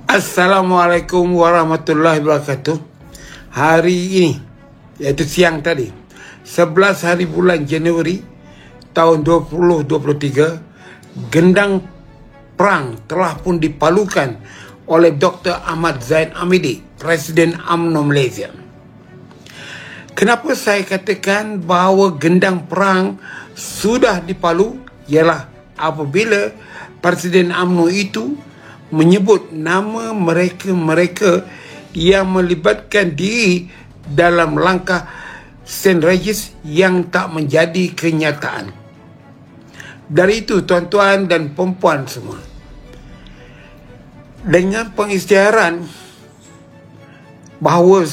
Assalamualaikum warahmatullahi wabarakatuh. Hari ini, iaitu siang tadi, 11 hari bulan Januari tahun 2023, gendang perang telah pun dipalukan oleh Dr. Ahmad Zahid Hamidi, Presiden UMNO Malaysia. Kenapa saya katakan bahawa gendang perang sudah dipalu? Ialah apabila Presiden UMNO itu menyebut nama mereka-mereka yang melibatkan diri dalam langkah St. Regis yang tak menjadi kenyataan. Dari itu, tuan-tuan dan perempuan semua, dengan pengisytiharan bahawa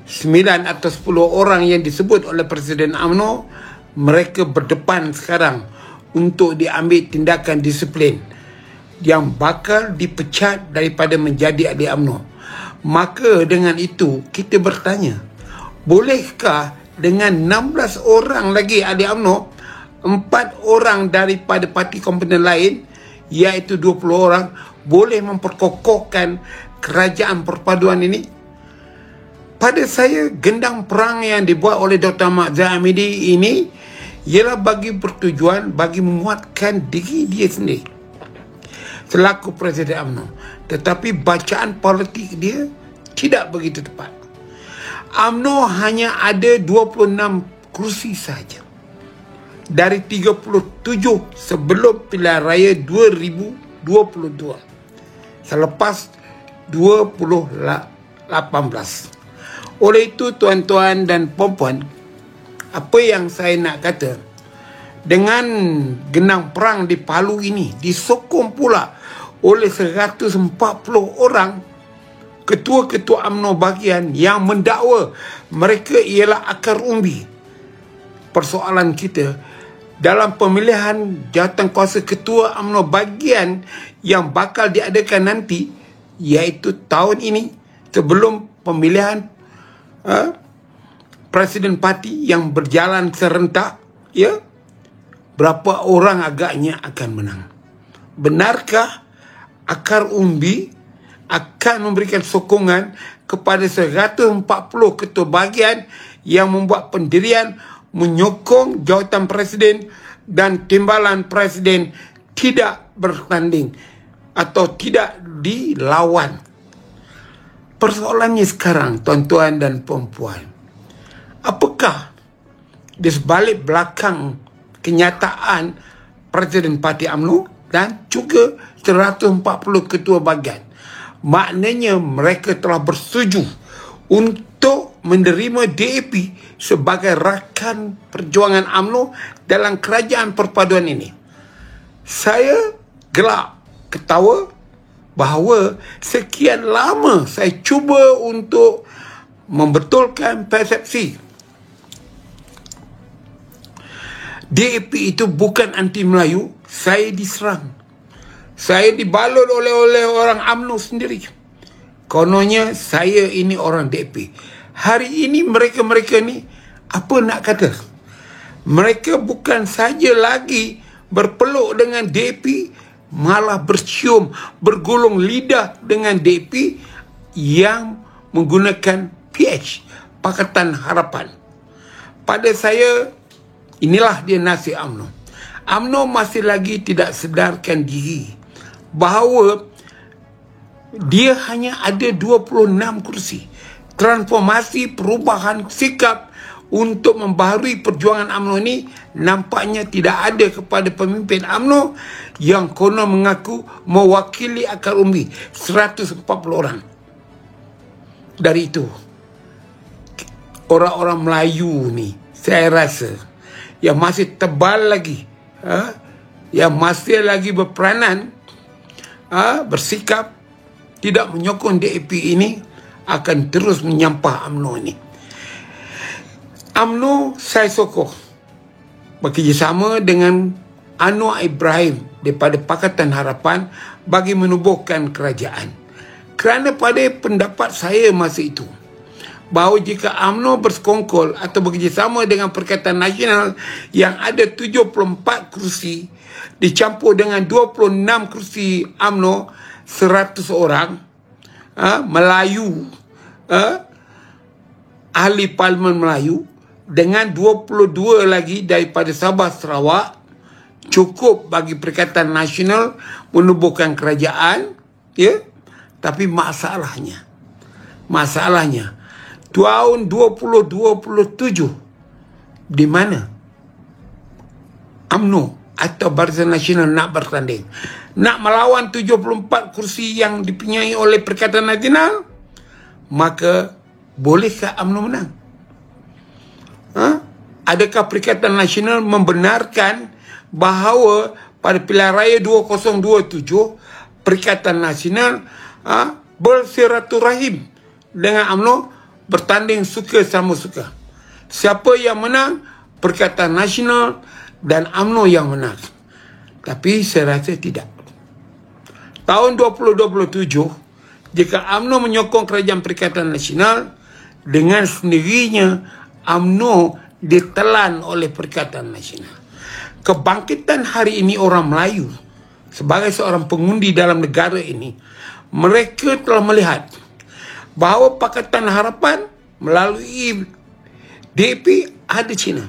9 atau 10 orang yang disebut oleh Presiden UMNO, mereka berdepan sekarang untuk diambil tindakan disiplin yang bakal dipecat daripada menjadi ahli UMNO. Maka dengan itu kita bertanya, bolehkah dengan 16 orang lagi ahli UMNO, 4 orang daripada parti komponen lain, iaitu 20 orang, boleh memperkokohkan kerajaan perpaduan ini? Pada saya, gendang perang yang dibuat oleh Dr. Ahmad Zahid Hamidi ini ialah bagi bertujuan bagi menguatkan diri dia sendiri selaku Presiden UMNO. Tetapi bacaan politik dia tidak begitu tepat. UMNO hanya ada 26 kursi sahaja dari 37 sebelum pilihan raya 2022, selepas 2018. Oleh itu, tuan-tuan dan puan-puan, apa yang saya nak kata, dengan gendang perang di Palu ini disokong pula oleh 140 orang ketua-ketua UMNO bahagian yang mendakwa mereka ialah akar umbi. Persoalan kita dalam pemilihan jawatankuasa ketua UMNO bahagian yang bakal diadakan nanti, iaitu tahun ini sebelum pemilihan Presiden Parti yang berjalan serentak, ya, berapa orang agaknya akan menang? Benarkah akar umbi akan memberikan sokongan kepada 140 ketua bahagian yang membuat pendirian menyokong jawatan presiden dan timbalan presiden tidak bertanding atau tidak dilawan? Persoalannya sekarang, tuan-tuan dan perempuan, apakah di sebalik belakang kenyataan Presiden Parti UMNO dan juga 140 ketua bahagian, maknanya mereka telah bersetuju untuk menerima DAP sebagai rakan perjuangan UMNO dalam kerajaan perpaduan ini? Saya gelak ketawa bahawa sekian lama saya cuba untuk membetulkan persepsi DAP itu bukan anti Melayu. Saya diserang, saya dibalut oleh orang UMNO sendiri. Kononnya saya ini orang DAP. Hari ini mereka ni, apa nak kata, mereka bukan saja lagi berpeluk dengan DAP, malah bercium, bergulung lidah dengan DAP yang menggunakan PH, Pakatan Harapan. Pada saya, inilah dia nasib UMNO. UMNO masih lagi tidak sedarkan diri bahawa dia hanya ada 26 kursi. Transformasi perubahan sikap untuk membaharui perjuangan UMNO ini nampaknya tidak ada kepada pemimpin UMNO yang konon mengaku mewakili akar umbi 140 orang. Dari itu, orang-orang Melayu ni, saya rasa, yang masih tebal lagi, yang masih lagi berperanan, bersikap tidak menyokong DAP ini, akan terus menyampah UMNO ini. UMNO saya sokong bekerjasama dengan Anwar Ibrahim daripada Pakatan Harapan bagi menubuhkan kerajaan. Kerana pada pendapat saya masa itu, bahawa jika UMNO bersekongkol atau bekerjasama dengan Perikatan Nasional yang ada 74 kursi dicampur dengan 26 kursi UMNO 100 orang, Melayu, ahli Parlimen Melayu, dengan 22 lagi daripada Sabah Sarawak, cukup bagi Perikatan Nasional menubuhkan kerajaan, ya. Tapi masalahnya tahun 2027 di mana UMNO atau Barisan Nasional nak bertanding, nak melawan 74 kursi yang dipunyai oleh Perikatan Nasional, maka bolehkah UMNO menang? Adakah Perikatan Nasional membenarkan bahawa pada pilihan raya 2027 Perikatan Nasional bersilaturahim dengan UMNO, bertanding suka sama suka? Siapa yang menang? Perikatan Nasional dan UMNO yang menang. Tapi saya rasa tidak. Tahun 2027, jika UMNO menyokong kerajaan Perikatan Nasional, dengan sendirinya UMNO ditelan oleh Perikatan Nasional. Kebangkitan hari ini orang Melayu sebagai seorang pengundi dalam negara ini, mereka telah melihat bahawa Pakatan Harapan melalui DAP ada Cina.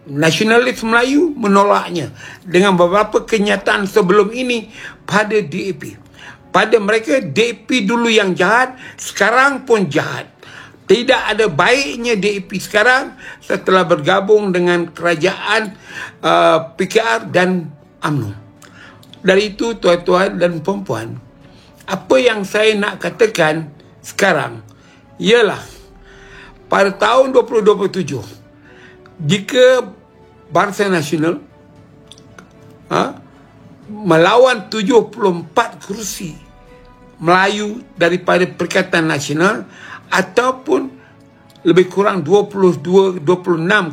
Nasionalis Melayu menolaknya dengan beberapa kenyataan sebelum ini pada DAP. Pada mereka, DAP dulu yang jahat, sekarang pun jahat. Tidak ada baiknya DAP sekarang setelah bergabung dengan kerajaan PKR dan UMNO. Dari itu, tuan-tuan dan puan-puan, apa yang saya nak katakan sekarang ialah pada tahun 2027, jika Barisan Nasional melawan 74 kursi Melayu daripada Perikatan Nasional, ataupun lebih kurang 26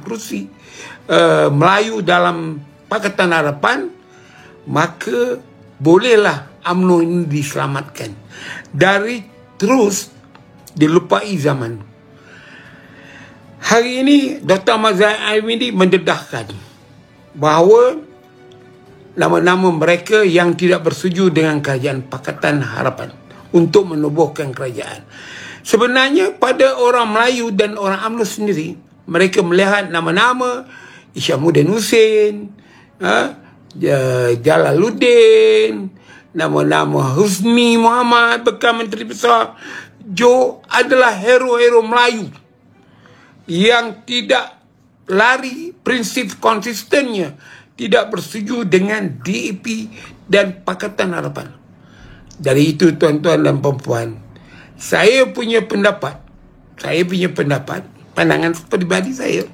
kursi Melayu dalam Pakatan Harapan, maka bolehlah UMNO ini diselamatkan dari terus dilupai zaman. Hari ini Dr. Ahmad Zahid Amidi mendedahkan bahawa nama-nama mereka yang tidak bersetuju dengan kerajaan Pakatan Harapan untuk menubuhkan kerajaan. Sebenarnya pada orang Melayu dan orang UMNO sendiri, mereka melihat nama-nama Isyamuddin Hussein, Jalaluddin, nama-nama Husni Muhammad bekas Menteri Besar Joe adalah hero-hero Melayu yang tidak lari prinsip konsistennya, tidak bersetuju dengan DAP dan Pakatan Harapan. Dari itu, tuan-tuan dan puan-puan, saya punya pendapat, pandangan pribadi saya,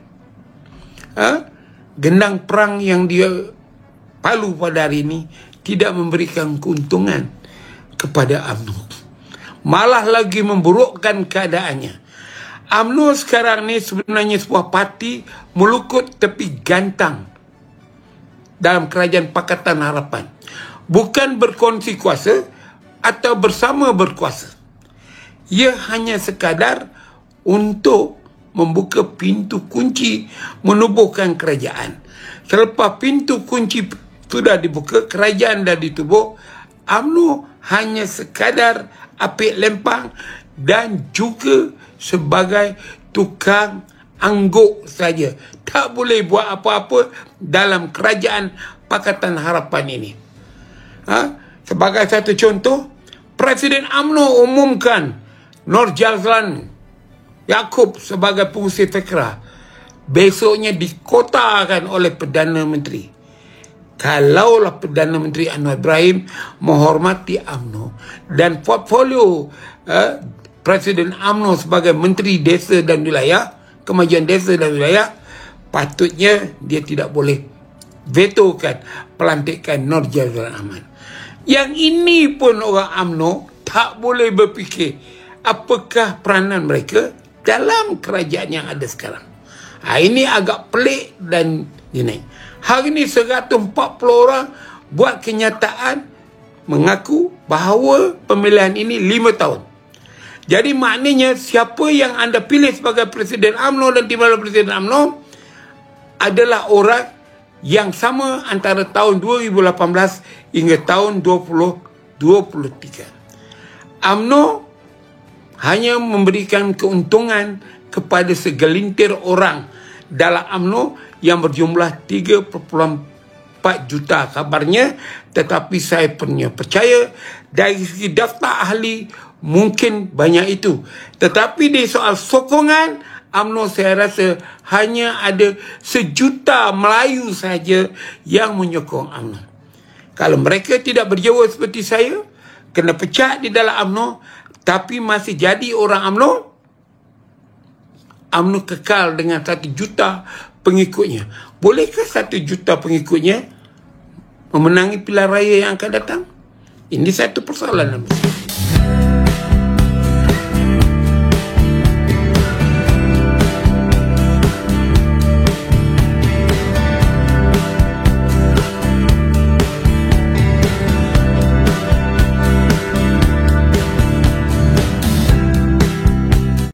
gendang perang yang dia palu pada hari ini tidak memberikan keuntungan kepada UMNO, malah lagi memburukkan keadaannya. UMNO sekarang ni sebenarnya sebuah parti melukut tepi gantang dalam kerajaan Pakatan Harapan, bukan berkongsi kuasa atau bersama berkuasa. Ia hanya sekadar untuk membuka pintu kunci menubuhkan kerajaan. Selepas pintu kunci sudah dibuka, kerajaan dah ditubuh, UMNO hanya sekadar apik lempang dan juga sebagai tukang angguk saja. Tak boleh buat apa-apa dalam kerajaan Pakatan Harapan ini. Sebagai satu contoh, Presiden UMNO umumkan Nur Jazlan Yaakob sebagai pengurusi Fikrah. Besoknya dikotakan oleh Perdana Menteri. Kalaulah Perdana Menteri Anwar Ibrahim menghormati UMNO dan portfolio Presiden UMNO sebagai Menteri Desa dan Wilayah, Kemajuan Desa dan Wilayah, patutnya dia tidak boleh vetokan pelantikan Nur Jazlan Ahmad. Yang ini pun orang UMNO tak boleh berfikir apakah peranan mereka dalam kerajaan yang ada sekarang. Ini agak pelik dan ini. Hari ini 140 orang buat kenyataan mengaku bahawa pemilihan ini 5 tahun. Jadi maknanya siapa yang anda pilih sebagai Presiden UMNO dan Timbalan Presiden UMNO adalah orang yang sama antara tahun 2018 hingga tahun 2023. UMNO hanya memberikan keuntungan kepada segelintir orang dalam UMNO yang berjumlah 3.4 juta kabarnya, tetapi saya punya percaya dari segi daftar ahli mungkin banyak itu, tetapi di soal sokongan UMNO saya rasa hanya ada 1 juta Melayu saja yang menyokong UMNO. Kalau mereka tidak berjiwa seperti saya, kena pecat di dalam UMNO tapi masih jadi orang UMNO, UMNO kekal dengan 1 juta pengikutnya. Bolehkah 1 juta pengikutnya memenangi pilihan raya yang akan datang? Ini satu persoalan.